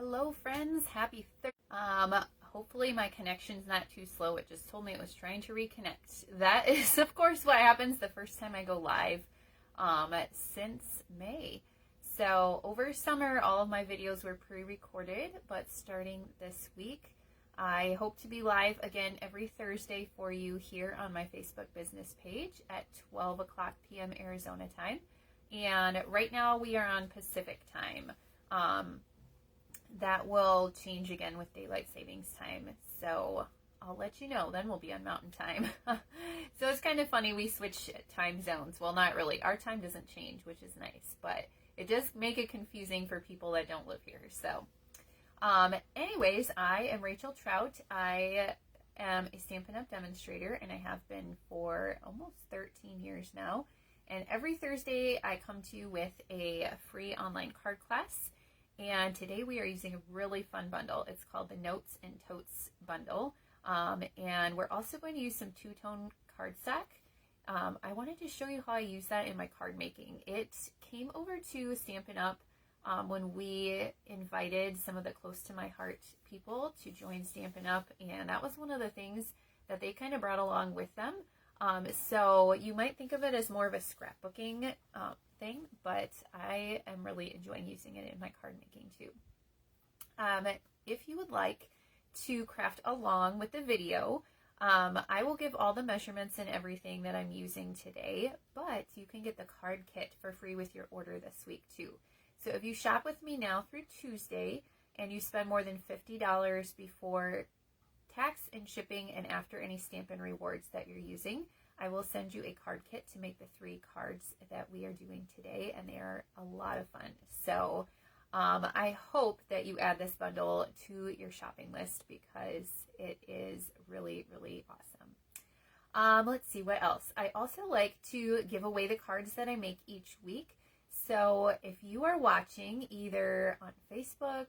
Hello friends, happy Thursday. Hopefully my connection's not too slow. It just told me it was trying to reconnect. That is of course what happens the first time I go live since May. So over summer all of my videos were pre-recorded, but starting this week I hope to be live again every Thursday for you here on my Facebook business page at 12 o'clock p.m. Arizona time. And right now we are on Pacific time. That will change again with daylight savings time. So I'll let you know. Then we'll be on mountain time. So it's kind of funny. We switch time zones. Well, not really. Our time doesn't change, which is nice, but it does make it confusing for people that don't live here. So anyways, I am Rachel Trout. I am a Stampin' Up! Demonstrator, and I have been for almost 13 years now. And every Thursday, I come to you with a free online card class. And today we are using a really fun bundle. It's called the Notes Totes Bundle. And we're also going to use some two-tone cardstock. I wanted to show you how I use that in my card making. It came over to Stampin' Up! When we invited some of the close to my heart people to join Stampin' Up! And that was one of the things that they kind of brought along with them. So you might think of it as more of a scrapbooking thing, but I am really enjoying using it in my card making too. If you would like to craft along with the video, I will give all the measurements and everything that I'm using today, but you can get the card kit for free with your order this week too. So if you shop with me now through Tuesday and you spend more than $50 before tax and shipping and after any Stampin Rewards that you're using, I will send you a card kit to make the 3 cards that we are doing today, and they are a lot of fun. So I hope that you add this bundle to your shopping list because it is really, really awesome. Let's see what else. I also like to give away the cards that I make each week. So if you are watching either on Facebook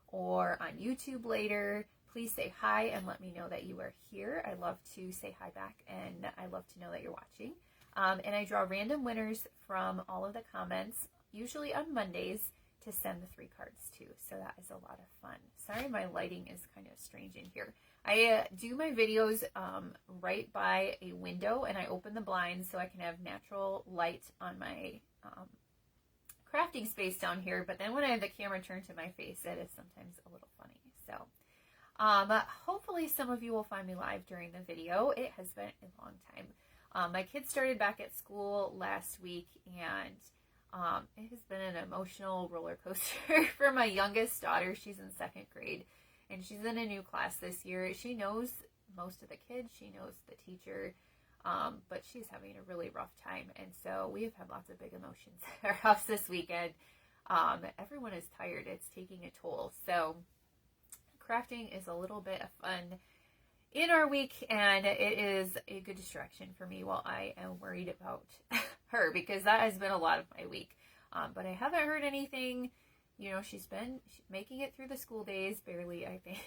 or on YouTube later, please say hi and let me know that you are here. I love to say hi back, and I love to know that you're watching. And I draw random winners from all of the comments, usually on Mondays, to send the 3 cards to. So that is a lot of fun. Sorry, my lighting is kind of strange in here. I do my videos right by a window, and I open the blinds so I can have natural light on my crafting space down here. But then when I have the camera turned to my face, it is sometimes a little funny. So hopefully some of you will find me live during the video. It has been a long time. My kids started back at school last week, and it has been an emotional roller coaster for my youngest daughter. She's in 2nd grade, and she's in a new class this year. She knows most of the kids. She knows the teacher, but she's having a really rough time. And so we have had lots of big emotions at our house this weekend. Everyone is tired. It's taking a toll. So crafting is a little bit of fun in our week, and it is a good distraction for me while I am worried about her, because that has been a lot of my week. But I haven't heard anything. You know, she's been making it through the school days, barely, I think,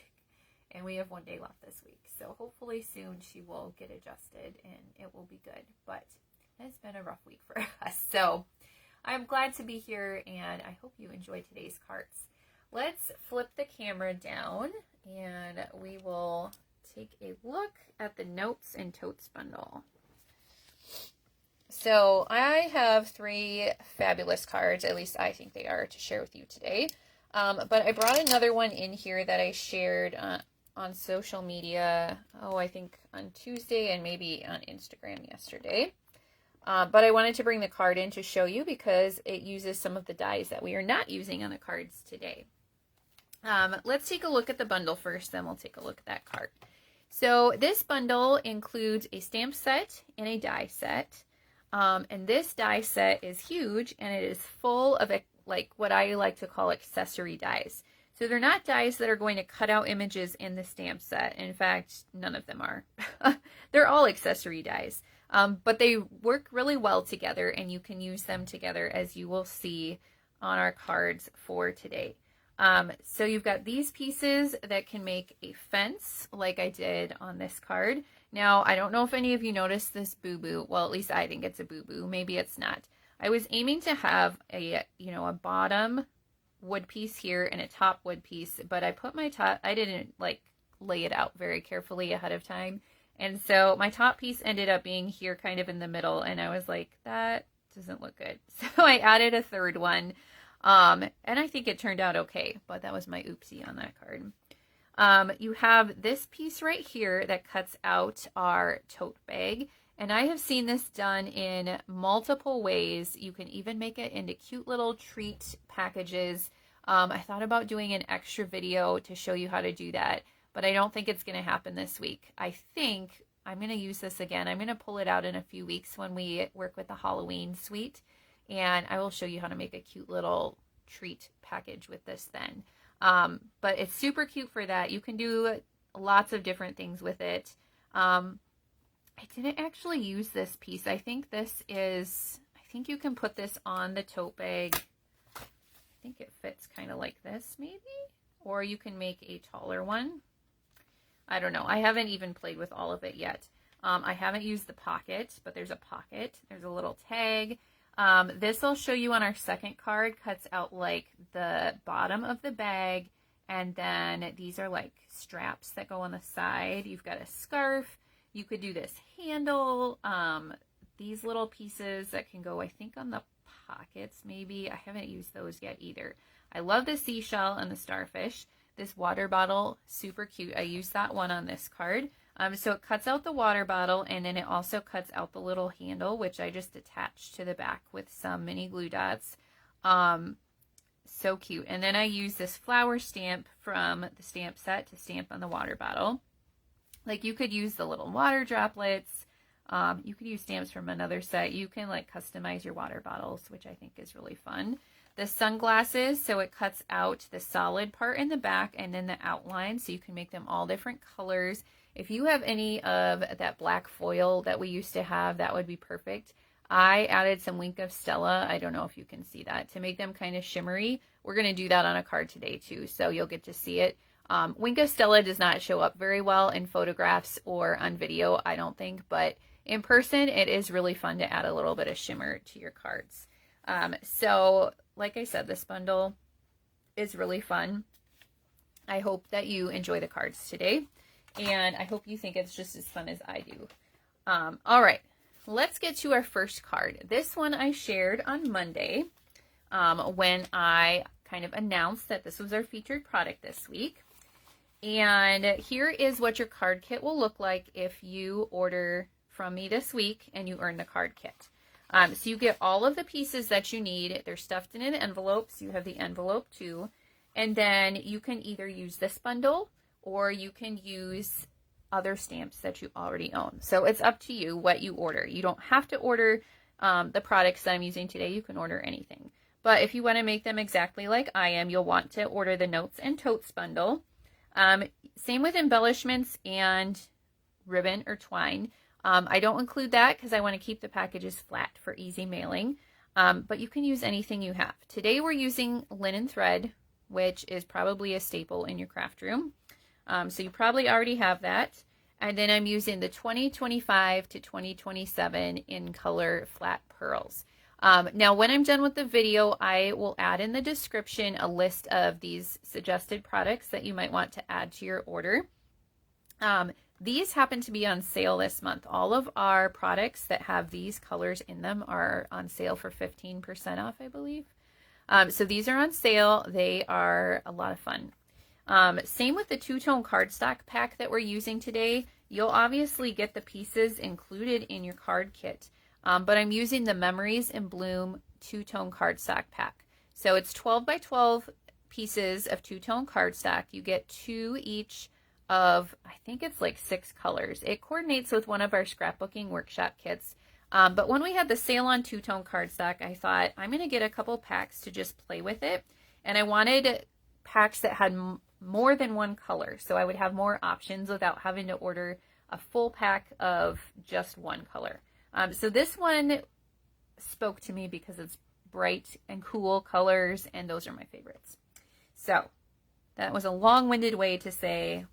and we have 1 day left this week. So hopefully soon she will get adjusted and it will be good. But it's been a rough week for us. So I'm glad to be here, and I hope you enjoy today's cards. Let's flip the camera down and we will take a look at the Notes and Totes Bundle. So I have 3 fabulous cards, at least I think they are, to share with you today. But I brought another one in here that I shared on social media, I think on Tuesday and maybe on Instagram yesterday. But I wanted to bring the card in to show you because it uses some of the dies that we are not using on the cards today. Let's take a look at the bundle first, then we'll take a look at that card. So this bundle includes a stamp set and a die set. And this die set is huge, and it is full of like what I like to call accessory dies. So they're not dies that are going to cut out images in the stamp set. In fact, none of them are. They're all accessory dies. But they work really well together, and you can use them together, as you will see on our cards for today. So you've got these pieces that can make a fence like I did on this card. Now, I don't know if any of you noticed this boo-boo. Well, at least I think it's a boo-boo. Maybe it's not. I was aiming to have a bottom wood piece here and a top wood piece, but I put my top, I didn't like lay it out very carefully ahead of time. And so my top piece ended up being here kind of in the middle, and I was like, that doesn't look good. So I added a third one, and I think it turned out okay, but that was my oopsie on that card. You have this piece right here that cuts out our tote bag, and I have seen this done in multiple ways. You can even make it into cute little treat packages. I thought about doing an extra video to show you how to do that, but I don't think it's going to happen this week. I think I'm going to use this again. I'm going to pull it out in a few weeks when we work with the Halloween suite, and I will show you how to make a cute little treat package with this then. But it's super cute for that. You can do lots of different things with it. I didn't actually use this piece. I think you can put this on the tote bag. I think it fits kind of like this maybe, or you can make a taller one. I don't know. I haven't even played with all of it yet. I haven't used the pocket, but there's a pocket. There's a little tag. This I'll show you on our second card. Cuts out like the bottom of the bag, and then these are like straps that go on the side. You've got a scarf. You could do this handle. These little pieces that can go, I think, on the pockets maybe. I haven't used those yet either. I love the seashell and the starfish. This water bottle, super cute. I used that one on this card. So it cuts out the water bottle, and then it also cuts out the little handle, which I just attached to the back with some mini glue dots. So cute. And then I use this flower stamp from the stamp set to stamp on the water bottle. Like, you could use the little water droplets. You could use stamps from another set. You can like customize your water bottles, which I think is really fun. The sunglasses, so it cuts out the solid part in the back and then the outline, so you can make them all different colors. If you have any of that black foil that we used to have, that would be perfect. I added some Wink of Stella. I don't know if you can see that, to make them kind of shimmery. We're going to do that on a card today too, so you'll get to see it. Wink of Stella does not show up very well in photographs or on video, I don't think, but in person, it is really fun to add a little bit of shimmer to your cards. So like I said, this bundle is really fun. I hope that you enjoy the cards today, and I hope you think it's just as fun as I do. All right, let's get to our first card. This one I shared on Monday when I kind of announced that this was our featured product this week. And here is what your card kit will look like if you order from me this week and you earn the card kit. So you get all of the pieces that you need. They're stuffed in an envelope, so you have the envelope too. And then you can either use this bundle or you can use other stamps that you already own. So it's up to you what you order. You don't have to order the products that I'm using today. You can order anything. But if you want to make them exactly like I am, you'll want to order the Notes and Totes Bundle. Same with embellishments and ribbon or twine. I don't include that because I want to keep the packages flat for easy mailing. But you can use anything you have. Today we're using linen thread, which is probably a staple in your craft room. So you probably already have that. And then I'm using the 2025 to 2027 in color flat pearls. Now, when I'm done with the video, I will add in the description a list of these suggested products that you might want to add to your order. These happen to be on sale this month. All of our products that have these colors in them are on sale for 15% off, I believe. So these are on sale. They are a lot of fun. Same with the two-tone cardstock pack that we're using today. You'll obviously get the pieces included in your card kit. But I'm using the Memories in Bloom two-tone cardstock pack. So it's 12 by 12 pieces of two-tone cardstock. You get 2 each of, I think it's like 6 colors. It coordinates with one of our scrapbooking workshop kits. But when we had the sale on two-tone cardstock, I thought I'm going to get a couple packs to just play with it. And I wanted packs that had more than one color, so I would have more options without having to order a full pack of just one color. So this one spoke to me because it's bright and cool colors, and those are my favorites. So that was a long-winded way to say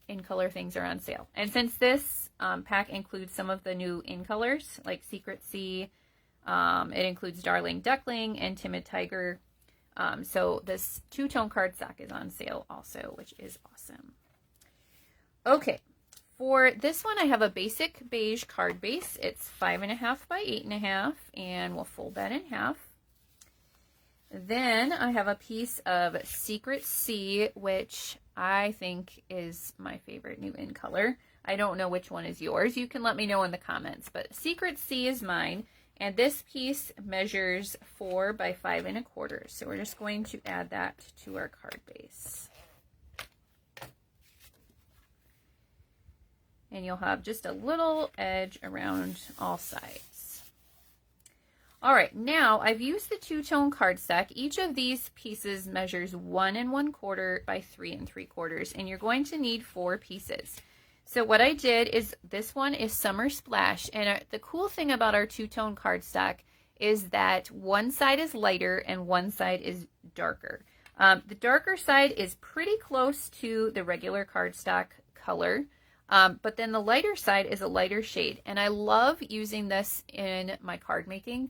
in color things are on sale. And since this pack includes some of the new in colors, like Secret Sea, it includes Darling Duckling and Timid Tiger. So this two-tone cardstock is on sale also, which is awesome. Okay, for this one I have a basic beige card base. It's 5.5 by 8.5, and we'll fold that in half. Then I have a piece of Secret Sea, which I think is my favorite new in color. I don't know which one is yours. You can let me know in the comments, but Secret Sea is mine. And this piece measures 4 by 5.25. So we're just going to add that to our card base. And you'll have just a little edge around all sides. All right, now I've used the two-tone cardstock. Each of these pieces measures 1 1/4 by 3 3/4, and you're going to need 4 pieces. So what I did is, this one is Summer Splash, and the cool thing about our two-tone cardstock is that one side is lighter and one side is darker. The darker side is pretty close to the regular cardstock color, but then the lighter side is a lighter shade, and I love using this in my card making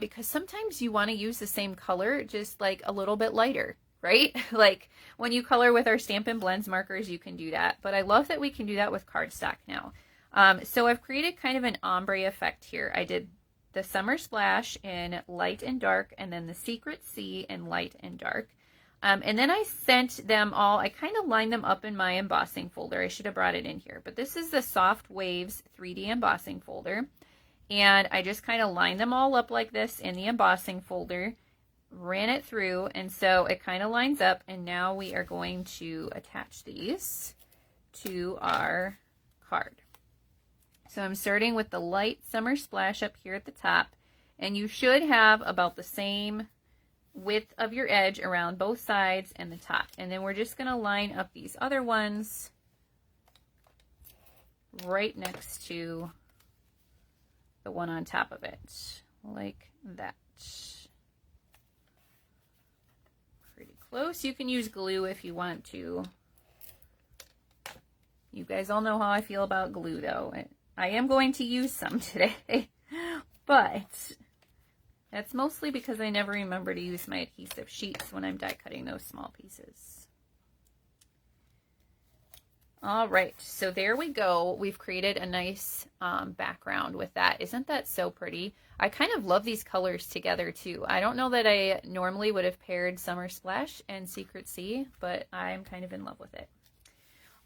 because sometimes you want to use the same color, just like a little bit lighter. Right? Like when you color with our Stampin' Blends markers, you can do that. But I love that we can do that with cardstock now. So I've created kind of an ombre effect here. I did the Summer Splash in light and dark, and then the Secret Sea in light and dark. And then I sent them all, I kind of lined them up in my embossing folder. I should have brought it in here. But this is the Soft Waves 3D embossing folder. And I just kind of lined them all up like this in the embossing folder. Ran it through, and so it kind of lines up, and now we are going to attach these to our card. So I'm starting with the light Summer Splash up here at the top, and you should have about the same width of your edge around both sides and the top. And then we're just going to line up these other ones right next to the one on top of it, like that. Close. You can use glue if you want to. You guys all know how I feel about glue, though. I am going to use some today, but that's mostly because I never remember to use my adhesive sheets when I'm die cutting those small pieces. All right, so there we go. We've created a nice background with that. Isn't that so pretty? I kind of love these colors together too. I don't know that I normally would have paired Summer Splash and Secret Sea, but I'm kind of in love with it.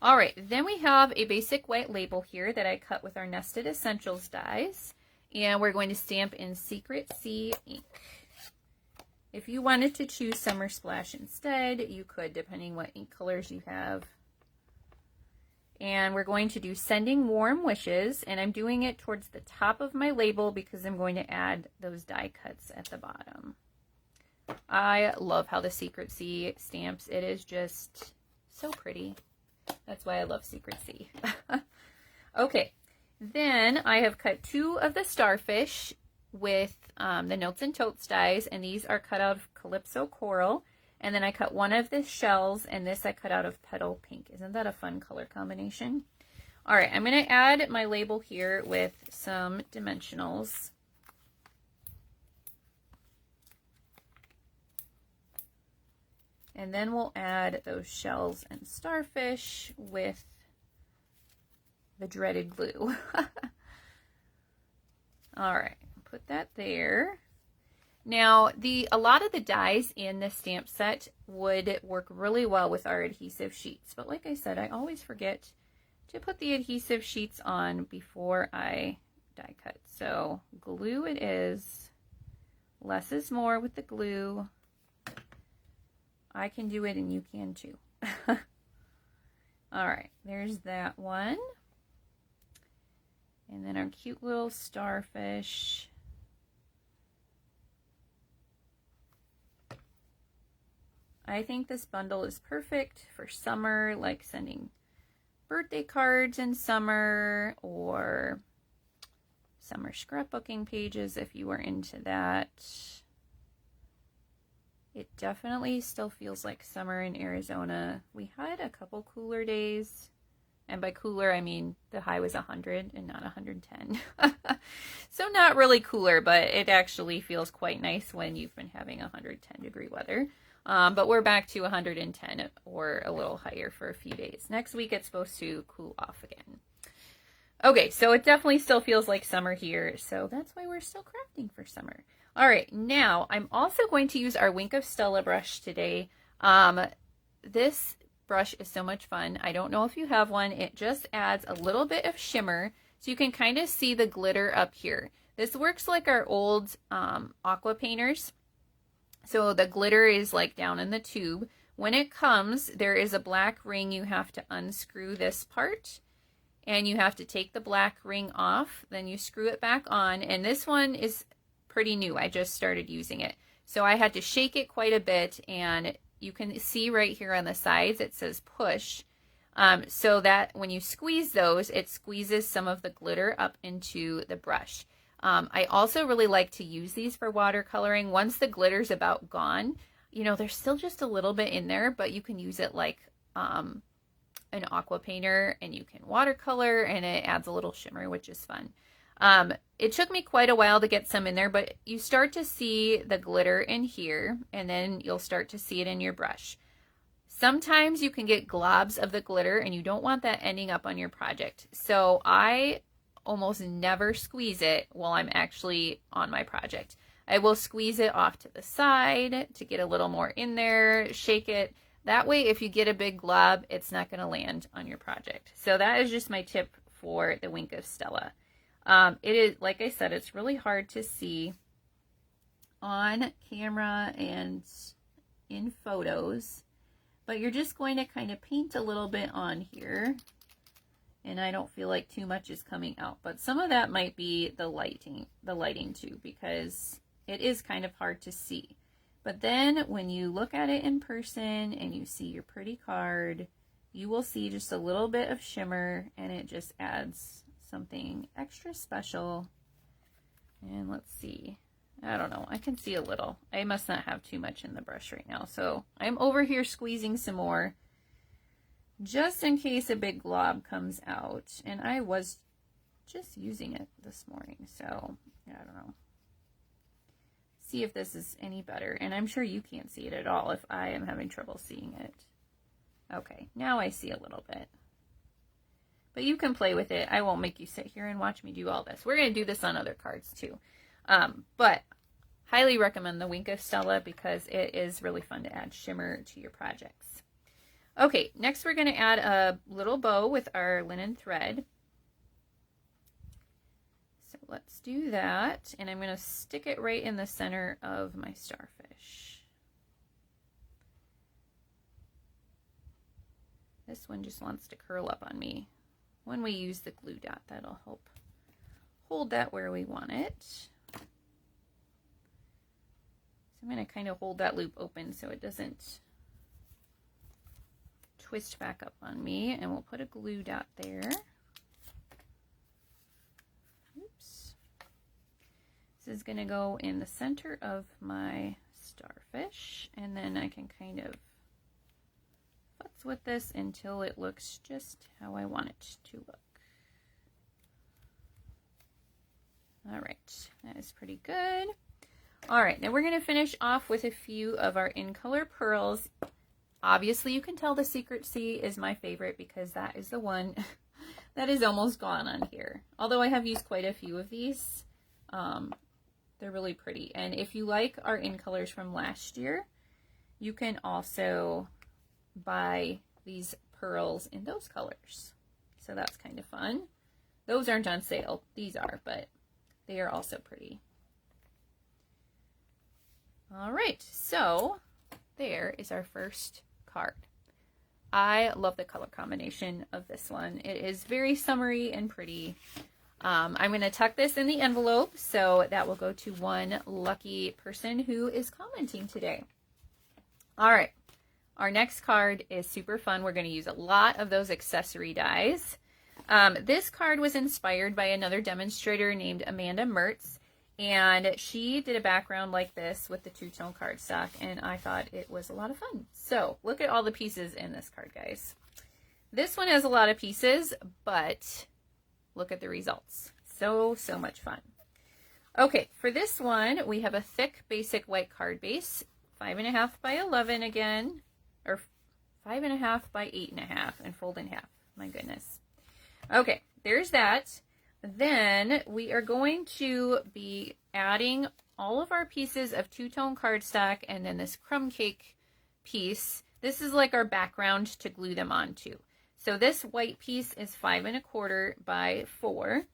All right, then we have a basic white label here that I cut with our Nested Essentials dies, and we're going to stamp in Secret Sea ink. If you wanted to choose Summer Splash instead, you could, depending what ink colors you have. And we're going to do Sending Warm Wishes, and I'm doing it towards the top of my label because I'm going to add those die cuts at the bottom. I love how the Secret Sea stamps. It is just so pretty. That's why I love Secret Sea. Okay, then I have cut 2 of the starfish with the Notes and Totes dies, and these are cut out of Calypso Coral. And then I cut 1 of the shells, and this I cut out of Petal Pink. Isn't that a fun color combination? All right, I'm going to add my label here with some dimensionals. And then we'll add those shells and starfish with the dreaded glue. All right, put that there. Now, a lot of the dies in this stamp set would work really well with our adhesive sheets. But like I said, I always forget to put the adhesive sheets on before I die cut. So glue it is. Less is more with the glue. I can do it and you can too. All right, there's that one. And then our cute little starfish. I think this bundle is perfect for summer, like sending birthday cards in summer or summer scrapbooking pages if you are into that. It definitely still feels like summer in Arizona. We had a couple cooler days And by cooler, I mean the high was 100 and not 110. So not really cooler, but it actually feels quite nice when you've been having 110-degree weather. But we're back to 110 or a little higher for a few days. Next week, it's supposed to cool off again. Okay, so it definitely still feels like summer here. So that's why we're still crafting for summer. All right, now I'm also going to use our Wink of Stella brush today. This brush is so much fun. I don't know if you have one. It just adds a little bit of shimmer so you can kind of see the glitter up here. This works like our old aqua painters. So the glitter is like down in the tube. When it comes, there is a black ring. You have to unscrew this part and you have to take the black ring off. Then you screw it back on. And this one is pretty new. I just started using it. So I had to shake it quite a bit, and you can see right here on the sides it says push, so that when you squeeze those, it squeezes some of the glitter up into the brush. I also really like to use these for watercoloring. Once the glitter's about gone, you know, there's still just a little bit in there, but you can use it like an aqua painter, and you can watercolor, and it adds a little shimmer, which is fun. It took me quite a while to get some in there, but you start to see the glitter in here, and then you'll start to see it in your brush. Sometimes you can get globs of the glitter, and you don't want that ending up on your project. So I almost never squeeze it while I'm actually on my project. I will squeeze it off to the side to get a little more in there, shake it. That way, if you get a big glob, it's not going to land on your project. So that is just my tip for the Wink of Stella. It is, like I said, it's really hard to see on camera and in photos, but you're just going to kind of paint a little bit on here, and I don't feel like too much is coming out, but some of that might be the lighting too, because it is kind of hard to see. But then when you look at it in person and you see your pretty card, you will see just a little bit of shimmer, and it just adds something extra special. And let's see, I don't know, I can see a little. I must not have too much in the brush right now, so I'm over here squeezing some more just in case a big glob comes out. And I was just using it this morning, so I don't know. See if this is any better, and I'm sure you can't see it at all if I am having trouble seeing it. Okay, now I see a little bit. But you can play with it. I won't make you sit here and watch me do all this. We're going to do this on other cards too. But highly recommend the Wink of Stella because it is really fun to add shimmer to your projects. Okay, next we're going to add a little bow with our linen thread. So let's do that. And I'm going to stick it right in the center of my starfish. This one just wants to curl up on me. When we use the glue dot, that'll help hold that where we want it. So I'm going to kind of hold that loop open so it doesn't twist back up on me, and we'll put a glue dot there. Oops. This is going to go in the center of my starfish, and then I can kind of futz with this until it looks just how I want it to look. All right, that is pretty good. All right, now we're going to finish off with a few of our in color pearls. Obviously, you can tell the Secret Sea is my favorite because that is the one that is almost gone on here. Although I have used quite a few of these. They're really pretty. And if you like our in colors from last year, you can also buy these pearls in those colors. So that's kind of fun. Those aren't on sale. These are, but they are also pretty. All right, so there is our first card. I love the color combination of this one. It is very summery and pretty. I'm going to tuck this in the envelope, so that will go to one lucky person who is commenting today. All right, our next card is super fun. We're going to use a lot of those accessory dies. This card was inspired by another demonstrator named Amanda Mertz, and she did a background like this with the two-tone cardstock, and I thought it was a lot of fun. So look at all the pieces in this card, guys. This one has a lot of pieces, but look at the results. So much fun. Okay, for this one, we have a thick basic white card base, 5.5 by 11 again, or 5.5 by 8.5, and fold in half. My goodness. Okay, there's that. Then we are going to be adding all of our pieces of two-tone cardstock and then this crumb cake piece. This is like our background to glue them onto. So this white piece is 5.25 by 4.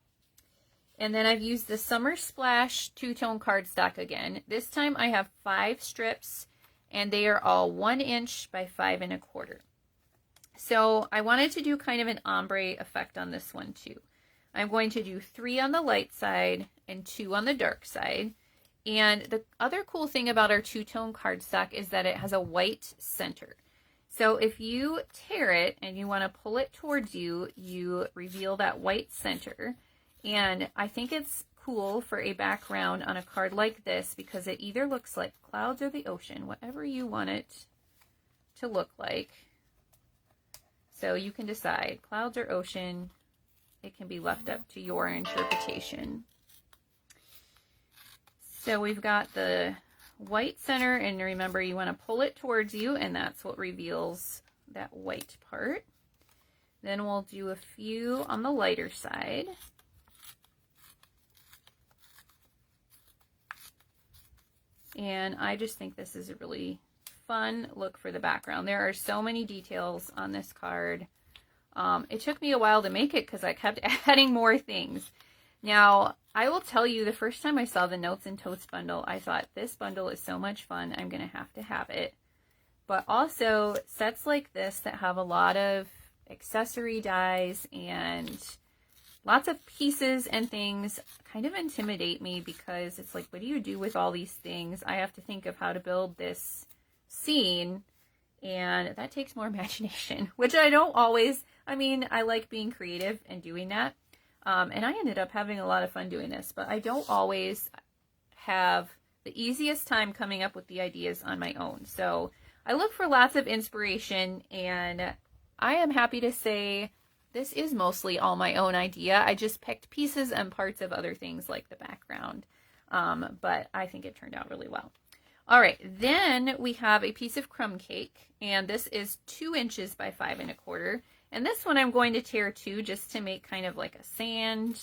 And then I've used the Summer Splash two-tone cardstock again. This time I have 5 strips and they are all 1 inch by 5.25. So I wanted to do kind of an ombre effect on this one too. I'm going to do 3 on the light side and 2 on the dark side. And the other cool thing about our two-tone cardstock is that it has a white center. So if you tear it and you want to pull it towards you, you reveal that white center. And I think it's cool for a background on a card like this because it either looks like clouds or the ocean, whatever you want it to look like. So you can decide, clouds or ocean. It can be left up to your interpretation. So we've got the white center, and remember you want to pull it towards you, and that's what reveals that white part. Then we'll do a few on the lighter side. And I just think this is a really fun look for the background. There are so many details on this card. It took me a while to make it because I kept adding more things. Now, I will tell you, the first time I saw the Notes and Totes bundle, I thought, this bundle is so much fun, I'm going to have it. But also, sets like this that have a lot of accessory dies and lots of pieces and things kind of intimidate me because it's like, what do you do with all these things? I have to think of how to build this scene, and that takes more imagination, which I don't always. I mean, I like being creative and doing that. And I ended up having a lot of fun doing this, but I don't always have the easiest time coming up with the ideas on my own. So I look for lots of inspiration, and I am happy to say this is mostly all my own idea. I just picked pieces and parts of other things like the background, but I think it turned out really well. All right, then we have a piece of crumb cake, and this is 2 inches by 5.25. And this one I'm going to tear too, just to make kind of like a sand.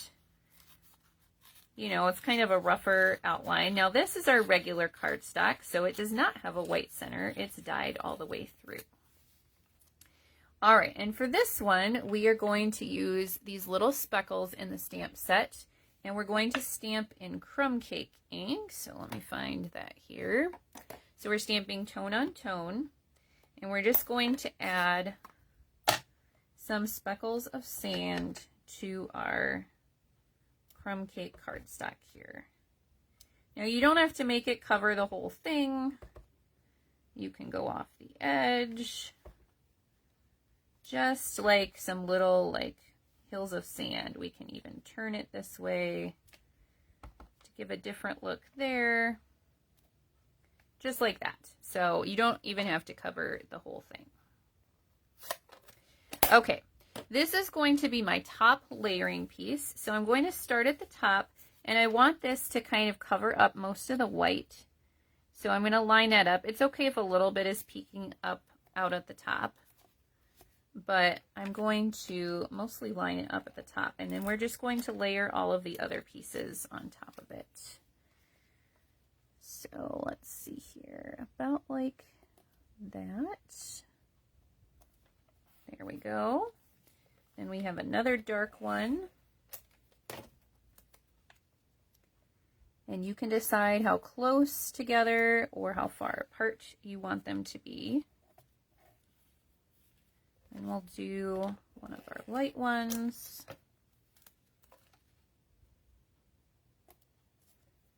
You know, it's kind of a rougher outline. Now this is our regular cardstock, so it does not have a white center. It's dyed all the way through. All right, and for this one, we are going to use these little speckles in the stamp set, and we're going to stamp in crumb cake ink. So let me find that here. So we're stamping tone on tone, and we're just going to add some speckles of sand to our crumb cake cardstock here. Now you don't have to make it cover the whole thing. You can go off the edge. Just like some little like hills of sand. We can even turn it this way to give a different look there. Just like that. So you don't even have to cover the whole thing. Okay, this is going to be my top layering piece. So I'm going to start at the top, and I want this to kind of cover up most of the white. So I'm going to line that up. It's okay if a little bit is peeking up out at the top, but I'm going to mostly line it up at the top, and then we're just going to layer all of the other pieces on top of it. So let's see here, about like that. There we go. And we have another dark one. And you can decide how close together or how far apart you want them to be. And we'll do one of our light ones.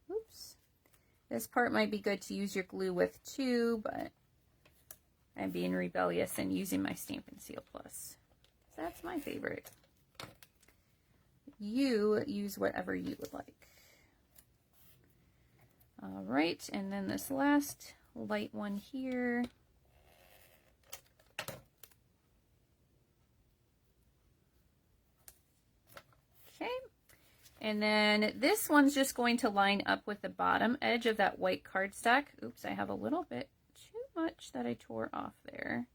Oops. This part might be good to use your glue with too, but I'm being rebellious and using my Stampin' Seal Plus. So that's my favorite. You use whatever you would like. All right, and then this last light one here. And then this one's just going to line up with the bottom edge of that white cardstock. Oops, I have a little bit too much that I tore off there.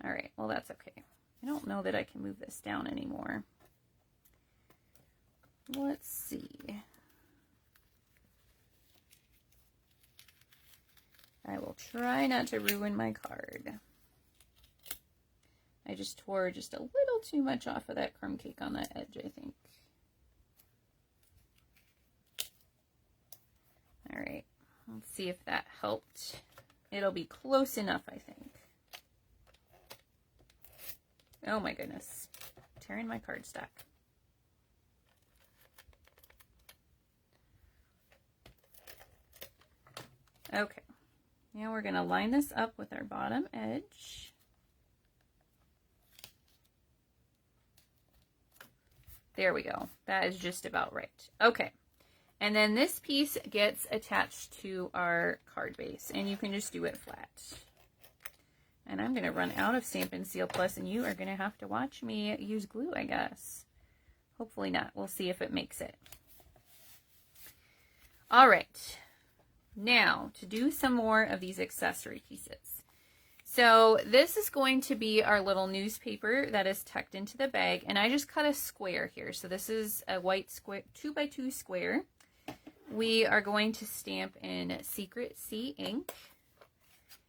All right, well, that's okay. I don't know that I can move this down anymore. Let's see. I will try not to ruin my card. I just tore just a little too much off of that crumb cake on that edge, I think. All right, let's see if that helped. It'll be close enough, I think. Oh my goodness, tearing my cardstock. Okay, now we're gonna line this up with our bottom edge. There we go. That is just about right. Okay. And then this piece gets attached to our card base, and you can just do it flat. And I'm going to run out of Stampin' Seal Plus, and you are going to have to watch me use glue, I guess. Hopefully not. We'll see if it makes it. All right. Now, to do some more of these accessory pieces. So this is going to be our little newspaper that is tucked into the bag, and I just cut a square here. So this is a white square, 2x2 square. We are going to stamp in Secret Sea ink.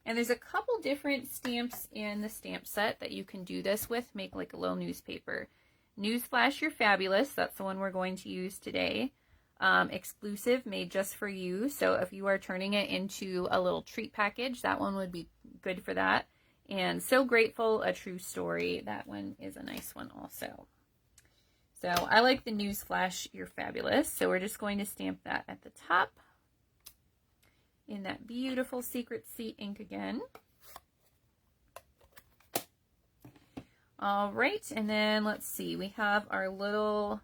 And there's a couple different stamps in the stamp set that you can do this with, make like a little newspaper. Newsflash, you're fabulous. That's the one we're going to use today. Exclusive, made just for you. So if you are turning it into a little treat package, that one would be good for that. And So Grateful, a true story. That one is a nice one also. So I like the Newsflash, you're fabulous. So we're just going to stamp that at the top in that beautiful Secret Sea ink again. All right, and then let's see, we have our little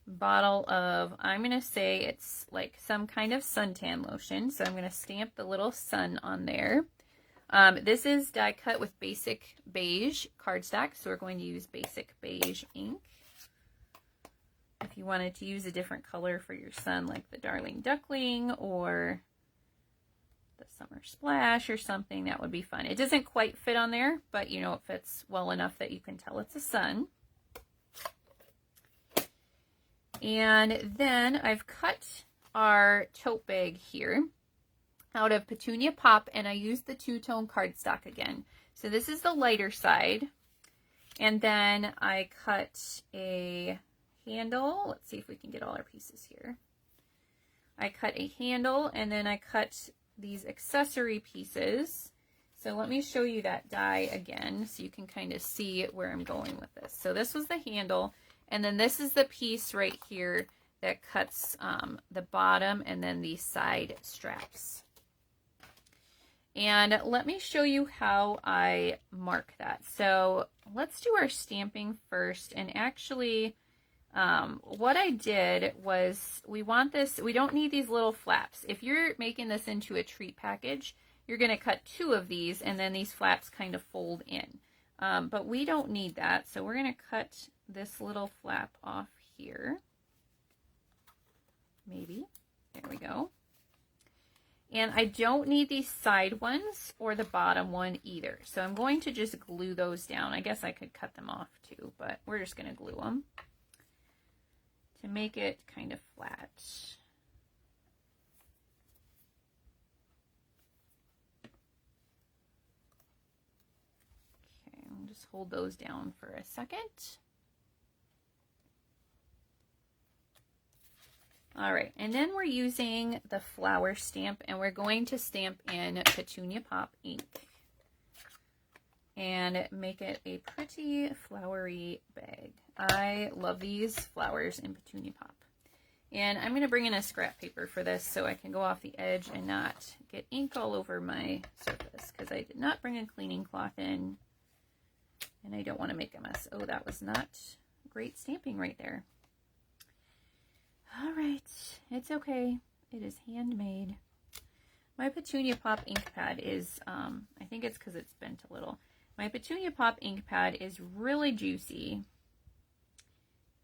bottle of, I'm going to say it's like some kind of suntan lotion. So I'm going to stamp the little sun on there. This is die cut with basic beige cardstock. So we're going to use basic beige ink. If you wanted to use a different color for your sun, like the Darling Duckling or the Summer Splash or something, that would be fun. It doesn't quite fit on there, but you know, it fits well enough that you can tell it's a sun. And then I've cut our tote bag here out of Petunia Pop, and I used the two-tone cardstock again. So this is the lighter side. And then I cut a handle. Let's see if we can get all our pieces here. I cut a handle, and then I cut these accessory pieces. So let me show you that die again so you can kind of see where I'm going with this. So this was the handle. And then this is the piece right here that cuts the bottom and then these side straps. And let me show you how I mark that. So let's do our stamping first. And actually, what I did was, we want this, we don't need these little flaps. If you're making this into a treat package, you're going to cut 2 of these and then these flaps kind of fold in. But we don't need that. So we're going to cut this little flap off here. Maybe. There we go. And I don't need these side ones or the bottom one either. So I'm going to just glue those down. I guess I could cut them off too, but we're just going to glue them to make it kind of flat. Okay, I'll just hold those down for a second. All right, and then we're using the flower stamp, and we're going to stamp in Petunia Pop ink and make it a pretty flowery bag. I love these flowers in Petunia Pop. And I'm going to bring in a scrap paper for this so I can go off the edge and not get ink all over my surface, because I did not bring a cleaning cloth in, and I don't want to make a mess. Oh, that was not great stamping right there. All right, it's okay. It is handmade. My Petunia Pop ink pad is, I think it's because it's bent a little. My Petunia Pop ink pad is really juicy.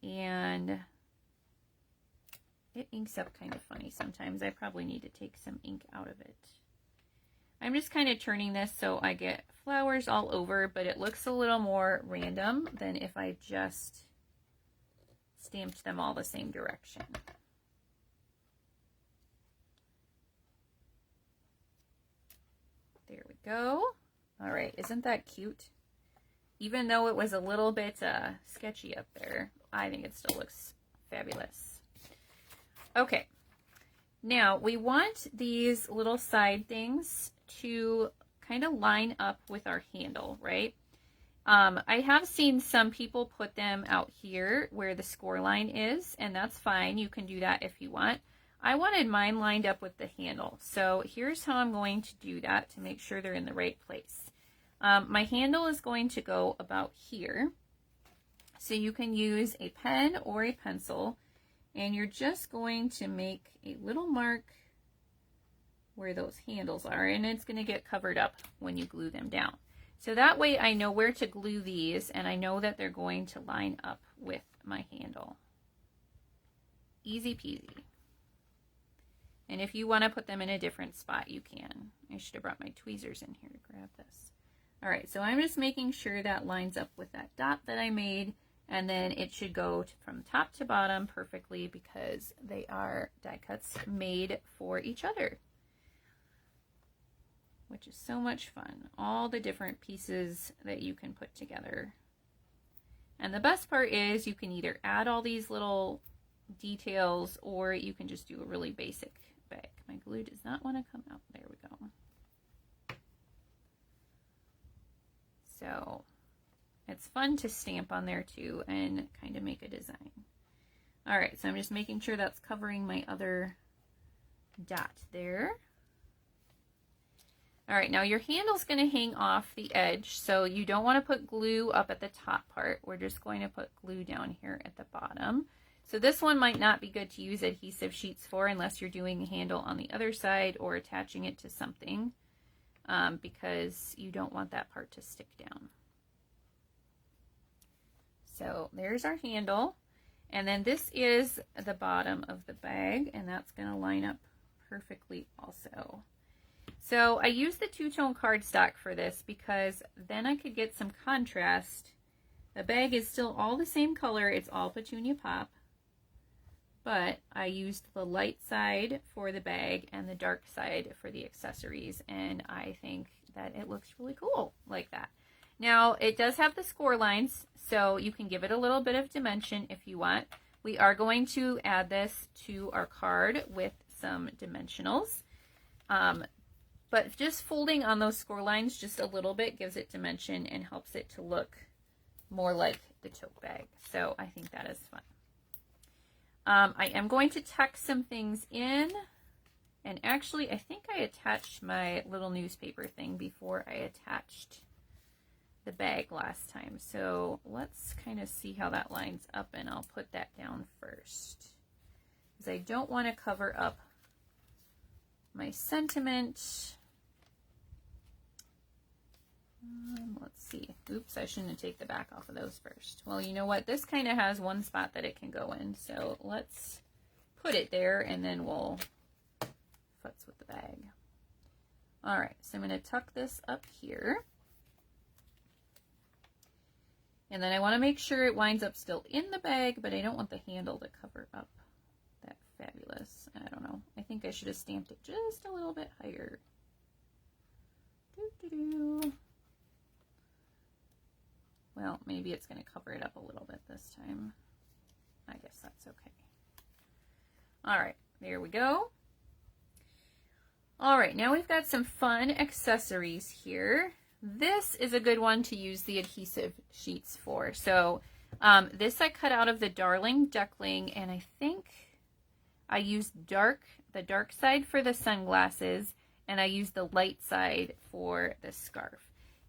and it inks up kind of funny sometimes. I probably need to take some ink out of it. I'm just kind of turning this so I get flowers all over, but it looks a little more random than if I just stamped them all the same direction. There we go. All right, isn't that cute? Even though it was a little bit sketchy up there, I think it still looks fabulous. Okay, now we want these little side things to kind of line up with our handle, right? I have seen some people put them out here where the score line is, and that's fine. You can do that if you want. I wanted mine lined up with the handle. So here's how I'm going to do that to make sure they're in the right place. My handle is going to go about here. So you can use a pen or a pencil, and you're just going to make a little mark where those handles are, and it's going to get covered up when you glue them down. So that way I know where to glue these, and I know that they're going to line up with my handle. Easy peasy. And if you want to put them in a different spot, you can. I should have brought my tweezers in here to grab this. All right, so I'm just making sure that lines up with that dot that I made, and then it should go from top to bottom perfectly because they are die cuts made for each other, which is so much fun. All the different pieces that you can put together. And the best part is you can either add all these little details or you can just do a really basic bag. My glue does not want to come out. There we go. So it's fun to stamp on there too and kind of make a design. All right, so I'm just making sure that's covering my other dot there. All right, now your handle's going to hang off the edge, so you don't want to put glue up at the top part. We're just going to put glue down here at the bottom. So this one might not be good to use adhesive sheets for unless you're doing a handle on the other side or attaching it to something, because you don't want that part to stick down. So there's our handle, and then this is the bottom of the bag, and that's going to line up perfectly also. So I used the two-tone cardstock for this because then I could get some contrast. The bag is still all the same color, it's all Petunia Pop, but I used the light side for the bag and the dark side for the accessories, and I think that it looks really cool like that. Now it does have the score lines, so you can give it a little bit of dimension if you want. We are going to add this to our card with some dimensionals. But just folding on those score lines just a little bit gives it dimension and helps it to look more like the tote bag. So I think that is fun. I am going to tuck some things in. And actually, I think I attached my little newspaper thing before I attached the bag last time. So let's kind of see how that lines up, and I'll put that down first, because I don't want to cover up my sentiment. Let's see. Oops, I shouldn't take the back off of those first. Well, you know what? This kind of has one spot that it can go in, so let's put it there, and then we'll futz with the bag. All right, so I'm going to tuck this up here. And then I want to make sure it winds up still in the bag, but I don't want the handle to cover up that fabulous. I don't know. I think I should have stamped it just a little bit higher. Doo-doo-doo. Well, maybe it's going to cover it up a little bit this time. I guess that's okay. All right, there we go. All right, now we've got some fun accessories here. This is a good one to use the adhesive sheets for. So this I cut out of the Darling Duckling, and I think I used the dark side for the sunglasses, and I used the light side for the scarf.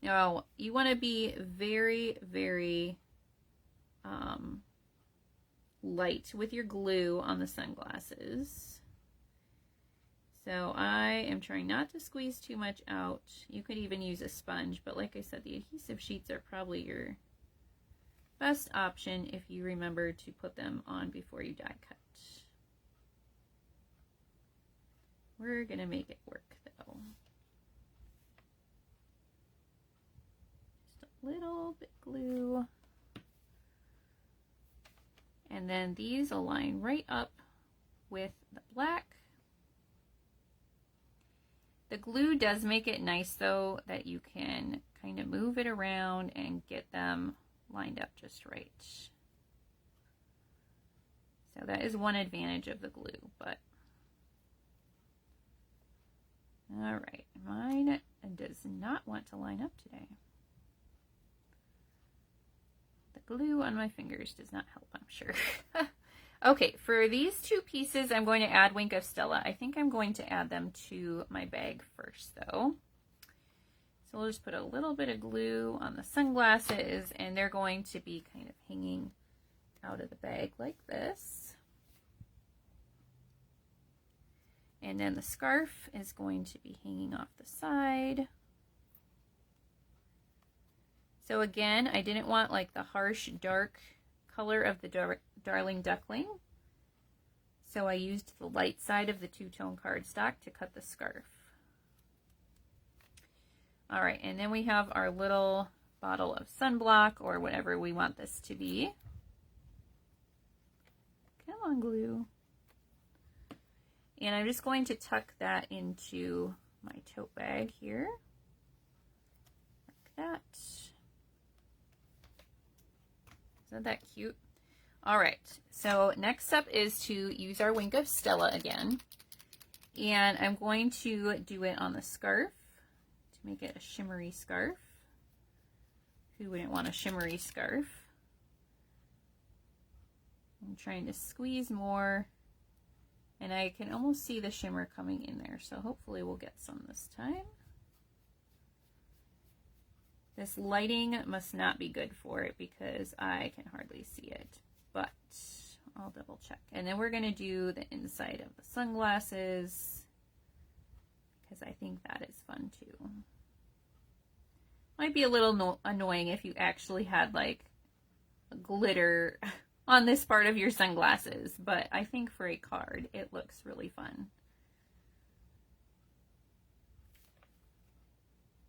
Now, you want to be very, very light with your glue on the sunglasses. So I am trying not to squeeze too much out. You could even use a sponge, but like I said, the adhesive sheets are probably your best option if you remember to put them on before you die cut. We're gonna make it work though. Just a little bit glue. And then these will line right up with the black. The glue does make it nice though that you can kind of move it around and get them lined up just right. So that is one advantage of the glue, but all right, mine does not want to line up today. The glue on my fingers does not help, I'm sure. Okay, for these two pieces, I'm going to add Wink of Stella. I think I'm going to add them to my bag first, though. So we'll just put a little bit of glue on the sunglasses, and they're going to be kind of hanging out of the bag like this. And then the scarf is going to be hanging off the side. So again, I didn't want like the harsh, dark color of the Darling Duckling. So I used the light side of the two-tone cardstock to cut the scarf. All right, and then we have our little bottle of sunblock or whatever we want this to be. Come on, glue. And I'm just going to tuck that into my tote bag here. Like that. Isn't that cute? All right, so next up is to use our Wink of Stella again. And I'm going to do it on the scarf to make it a shimmery scarf. Who wouldn't want a shimmery scarf? I'm trying to squeeze more. And I can almost see the shimmer coming in there, so hopefully we'll get some this time. This lighting must not be good for it because I can hardly see it, but I'll double check. And then we're going to do the inside of the sunglasses because I think that is fun too. Might be a little annoying if you actually had like glitter on this part of your sunglasses, but I think for a card it looks really fun.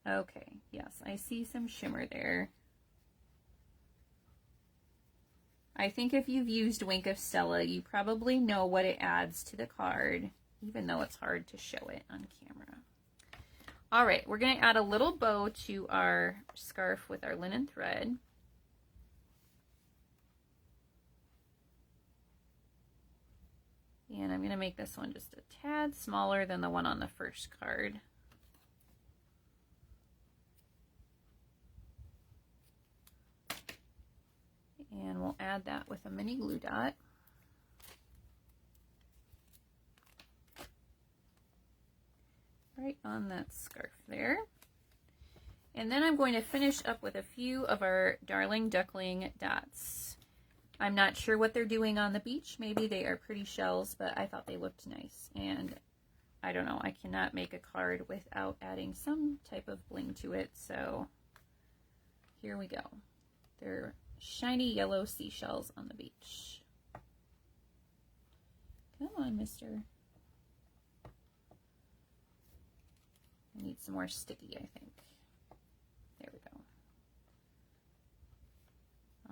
Okay, yes, I see some shimmer there. I think if you've used Wink of Stella, you probably know what it adds to the card, even though it's hard to show it on camera. All right, we're going to add a little bow to our scarf with our linen thread. And I'm going to make this one just a tad smaller than the one on the first card. And we'll add that with a mini glue dot. Right on that scarf there. And then I'm going to finish up with a few of our Darling Duckling dots. I'm not sure what they're doing on the beach. Maybe they are pretty shells, but I thought they looked nice. And I don't know, I cannot make a card without adding some type of bling to it. So here we go. They're shiny yellow seashells on the beach. Come on, mister. I need some more sticky, I think. There we go.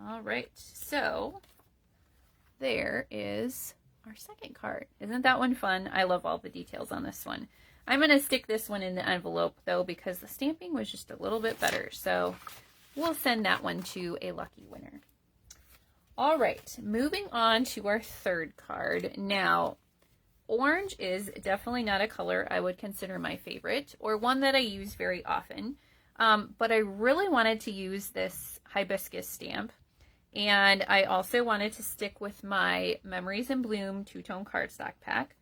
All right, so there is our second card. Isn't that one fun? I love all the details on this one. I'm going to stick this one in the envelope, though, because the stamping was just a little bit better. So we'll send that one to a lucky winner. All right, moving on to our third card. Now, orange is definitely not a color I would consider my favorite or one that I use very often, but I really wanted to use this hibiscus stamp, and I also wanted to stick with my Memories in Bloom two-tone cardstock pack.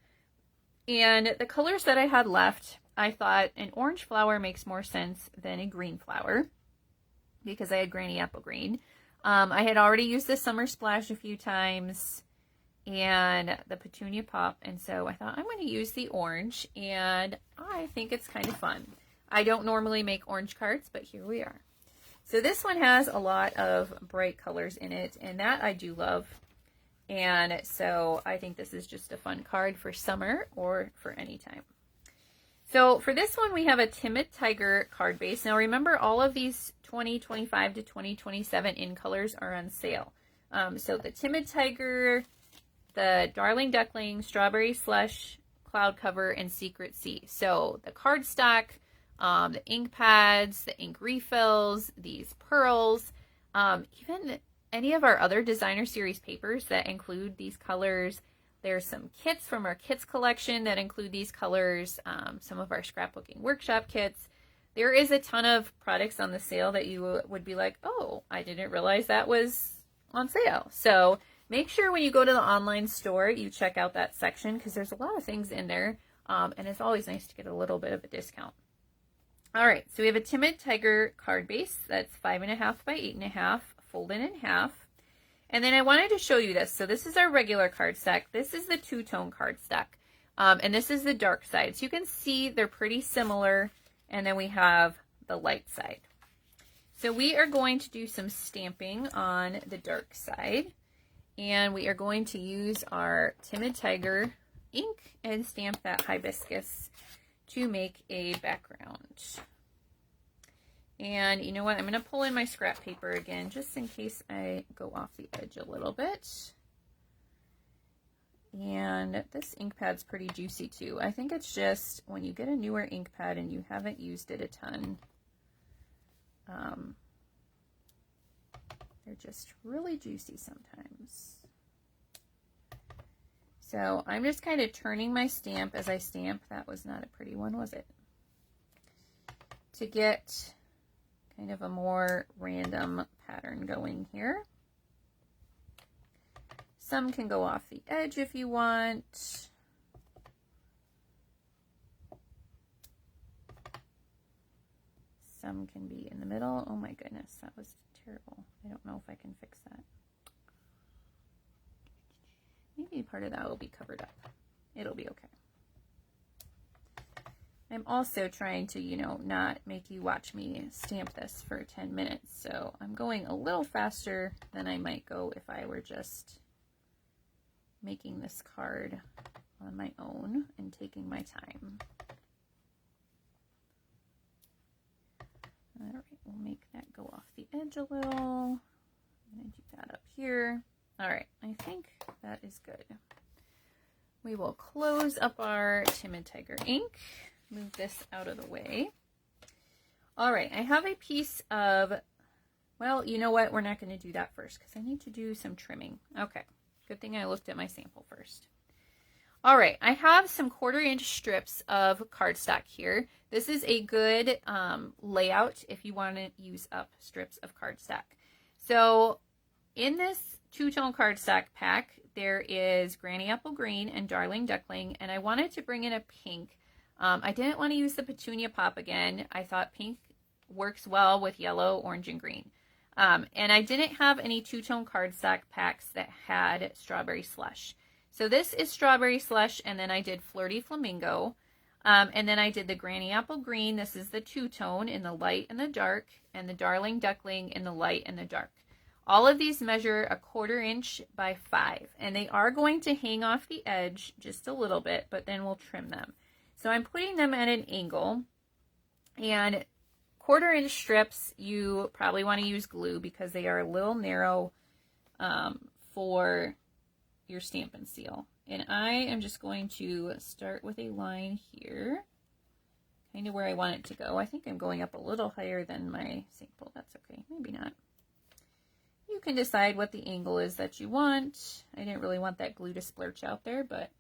And the colors that I had left, I thought an orange flower makes more sense than a green flower because I had Granny Apple Green. I had already used the Summer Splash a few times and the Petunia Pop, and so I thought I'm going to use the orange, and I think it's kind of fun. I don't normally make orange cards, but here we are. So this one has a lot of bright colors in it, and that I do love. And so I think this is just a fun card for summer or for any time. So for this one, we have a Timid Tiger card base. Now remember, all of these 2025 to 2027 in colors are on sale. So the Timid Tiger, the Darling Duckling, Strawberry Slush, Cloud Cover, and Secret Sea. So the cardstock, the ink pads, the ink refills, these pearls, even any of our other designer series papers that include these colors. There's some kits from our kits collection that include these colors, some of our scrapbooking workshop kits. There is a ton of products on the sale that you would be like, oh, I didn't realize that was on sale. So make sure when you go to the online store, you check out that section because there's a lot of things in there. And it's always nice to get a little bit of a discount. All right, so we have a Timid Tiger card base that's 5.5 by 8.5, folded in half. And then I wanted to show you this. So this is our regular cardstock. This is the two-tone cardstock. And this is the dark side. So you can see they're pretty similar. And then we have the light side. So we are going to do some stamping on the dark side. And we are going to use our Timid Tiger ink and stamp that hibiscus to make a background. And you know what? I'm going to pull in my scrap paper again, just in case I go off the edge a little bit. And this ink pad's pretty juicy too. I think it's just when you get a newer ink pad and you haven't used it a ton, they're just really juicy sometimes. So I'm just kind of turning my stamp as I stamp. That was not a pretty one, was it? To get kind of a more random pattern going here. Some can go off the edge if you want. Some can be in the middle. Oh my goodness, that was terrible. I don't know if I can fix that. Maybe part of that will be covered up. It'll be okay. I'm also trying to, you know, not make you watch me stamp this for 10 minutes. So I'm going a little faster than I might go if I were just making this card on my own and taking my time. All right, we'll make that go off the edge a little. I'm going to do that up here. All right, I think that is good. We will close up our Timid Tiger ink. Move this out of the way. All right, I have a piece of, well, you know what? We're not going to do that first because I need to do some trimming. Okay, good thing I looked at my sample first. All right, I have some 1/4-inch strips of cardstock here. This is a good layout if you want to use up strips of cardstock. So in this two-tone cardstock pack, there is Granny Apple Green and Darling Duckling, and I wanted to bring in a pink. I didn't want to use the Petunia Pop again. I thought pink works well with yellow, orange, and green. And I didn't have any two-tone cardstock packs that had Strawberry Slush. So this is Strawberry Slush, and then I did Flirty Flamingo. And then I did the Granny Apple Green. This is the two-tone in the light and the dark, and the Darling Duckling in the light and the dark. All of these measure a 1/4 inch by 5, and they are going to hang off the edge just a little bit, but then we'll trim them. So I'm putting them at an angle, and 1/4 inch strips, you probably want to use glue because they are a little narrow for your Stampin' Seal. And I am just going to start with a line here, kind of where I want it to go. I think I'm going up a little higher than my sample. That's okay, maybe not. You can decide what the angle is that you want. I didn't really want that glue to splurch out there, but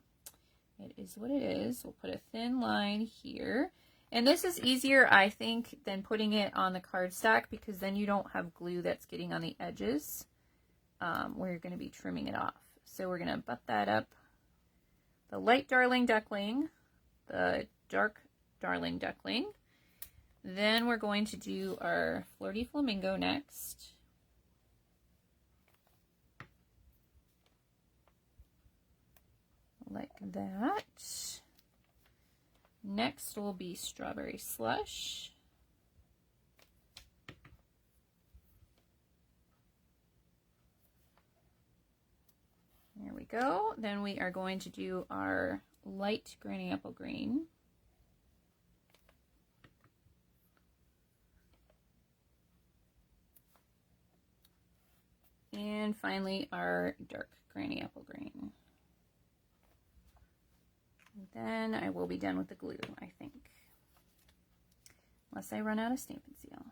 it is what it is. We'll put a thin line here. And this is easier, I think, than putting it on the cardstock because then you don't have glue that's getting on the edges where you're going to be trimming it off. So we're going to butt that up. The light Darling Duckling, the dark Darling Duckling. Then we're going to do our Flirty Flamingo next. Like that. Next will be Strawberry Slush. go. Then we are going to do our light granny apple green. And finally our dark granny apple green. And then I will be done with the glue, I think. Unless I run out of Stampin' Seal.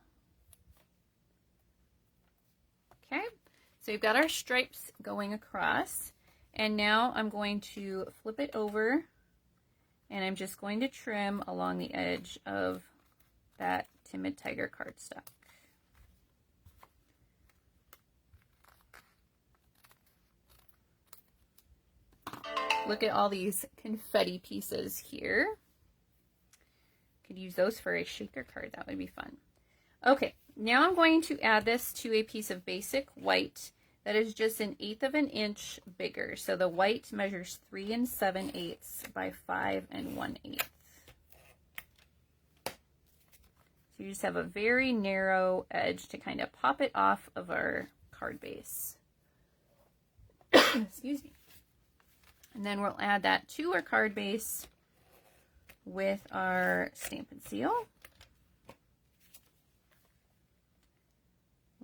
Okay, so we've got our stripes going across. And now I'm going to flip it over and I'm just going to trim along the edge of that Timid Tiger cardstock. Look at all these confetti pieces here. Could use those for a shaker card. That would be fun. Okay, now I'm going to add this to a piece of basic white that is just 1/8 of an inch bigger. So the white measures 3 7/8 by 5 1/8. So you just have a very narrow edge to kind of pop it off of our card base. Excuse me. And then we'll add that to our card base with our Stampin' Seal.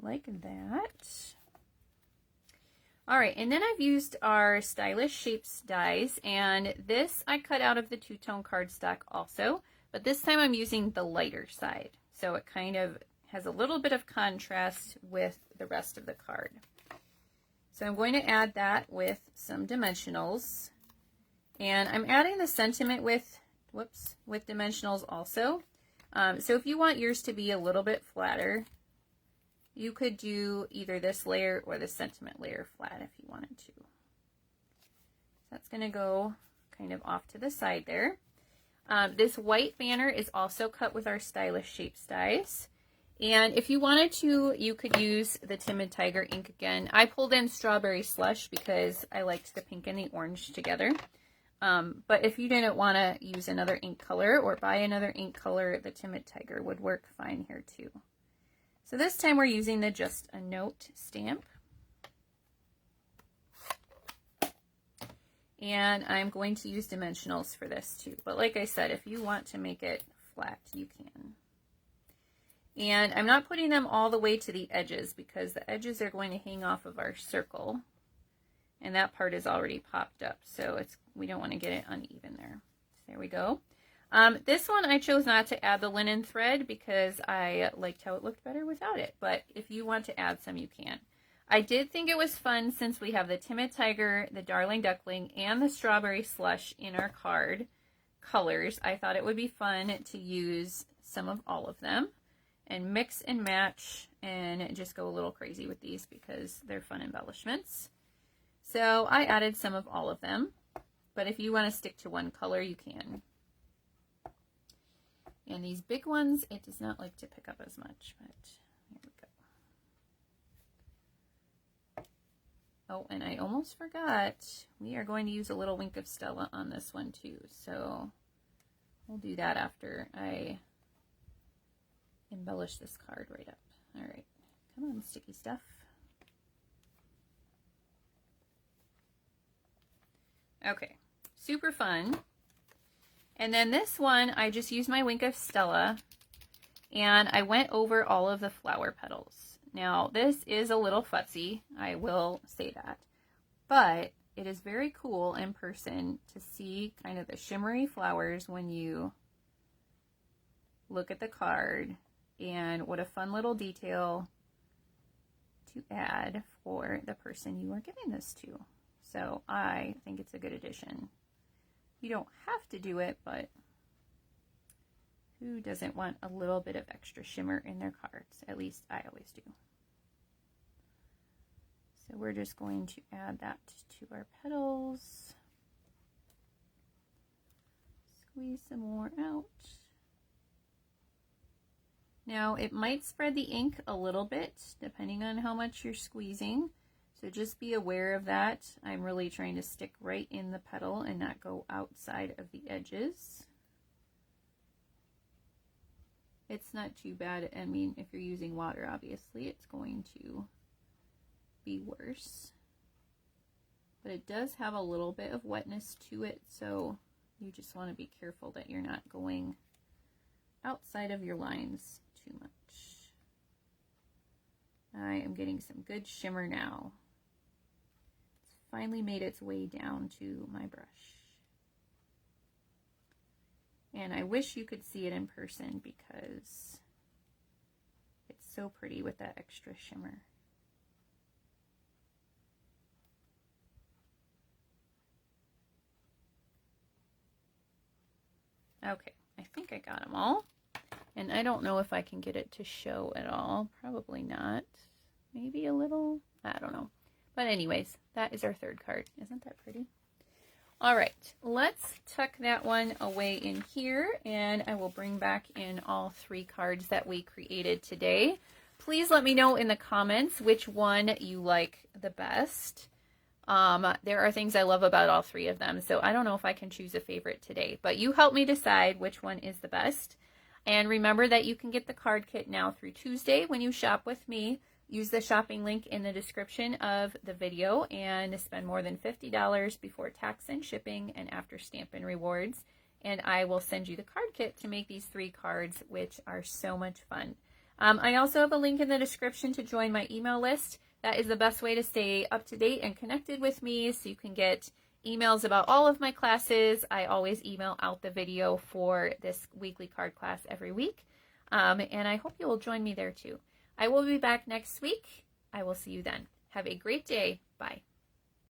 Like that. All right, and then I've used our Stylish Shapes dies, and this I cut out of the two-tone cardstock also, but this time I'm using the lighter side. So it kind of has a little bit of contrast with the rest of the card. So I'm going to add that with some dimensionals, and I'm adding the sentiment with dimensionals also. So if you want yours to be a little bit flatter, you could do either this layer or the sentiment layer flat if you wanted to. That's going to go kind of off to the side there. This white banner is also cut with our Stylish Shapes dies. And if you wanted to, you could use the Timid Tiger ink again. I pulled in Strawberry Slush because I liked the pink and the orange together. But if you didn't want to use another ink color or buy another ink color, the Timid Tiger would work fine here too. So this time we're using the Just a Note stamp. And I'm going to use dimensionals for this too. But like I said, if you want to make it flat, you can. And I'm not putting them all the way to the edges because the edges are going to hang off of our circle. And that part is already popped up, so we don't want to get it uneven there. So there we go. This one I chose not to add the linen thread because I liked how it looked better without it. But if you want to add some, you can. I did think it was fun since we have the Timid Tiger, the Darling Duckling, and the Strawberry Slush in our card colors. I thought it would be fun to use some of all of them and mix and match and just go a little crazy with these because they're fun embellishments. So I added some of all of them, but if you want to stick to one color, you can. And these big ones, it does not like to pick up as much, but here we go. Oh, and I almost forgot, we are going to use a little wink of Stella on this one too, so we'll do that after I embellish this card right up. All right, come on, sticky stuff. Okay, super fun. And then this one, I just used my wink of Stella and I went over all of the flower petals. Now, this is a little futzy, I will say that, but it is very cool in person to see kind of the shimmery flowers when you look at the card, and what a fun little detail to add for the person you are giving this to. So I think it's a good addition. You don't have to do it, but who doesn't want a little bit of extra shimmer in their cards? At least I always do. So we're just going to add that to our petals. Squeeze some more out. Now it might spread the ink a little bit depending on how much you're squeezing. So just be aware of that. I'm really trying to stick right in the petal and not go outside of the edges. It's not too bad. I mean, if you're using water, obviously, it's going to be worse. but it does have a little bit of wetness to it, so you just want to be careful that you're not going outside of your lines too much. I am getting some good shimmer now. It's finally made its way down to my brush. And I wish you could see it in person because it's so pretty with that extra shimmer. Okay, I think I got them all. And I don't know if I can get it to show at all. Probably not. Maybe a little. I don't know. But anyways, that is our third card. Isn't that pretty? All right, let's tuck that one away in here, and I will bring back in all 3 cards that we created today. Please let me know in the comments which one you like the best. There are things I love about all 3 of them, so I don't know if I can choose a favorite today, but you help me decide which one is the best. And remember that you can get the card kit now through Tuesday when you shop with me. Use the shopping link in the description of the video and spend more than $50 before tax and shipping and after Stampin Rewards. And I will send you the card kit to make these 3 cards, which are so much fun. I also have a link in the description to join my email list. That is the best way to stay up to date and connected with me, so you can get emails about all of my classes. I always email out the video for this weekly card class every week. And I hope you will join me there too. I will be back next week. I will see you then. Have a great day. Bye.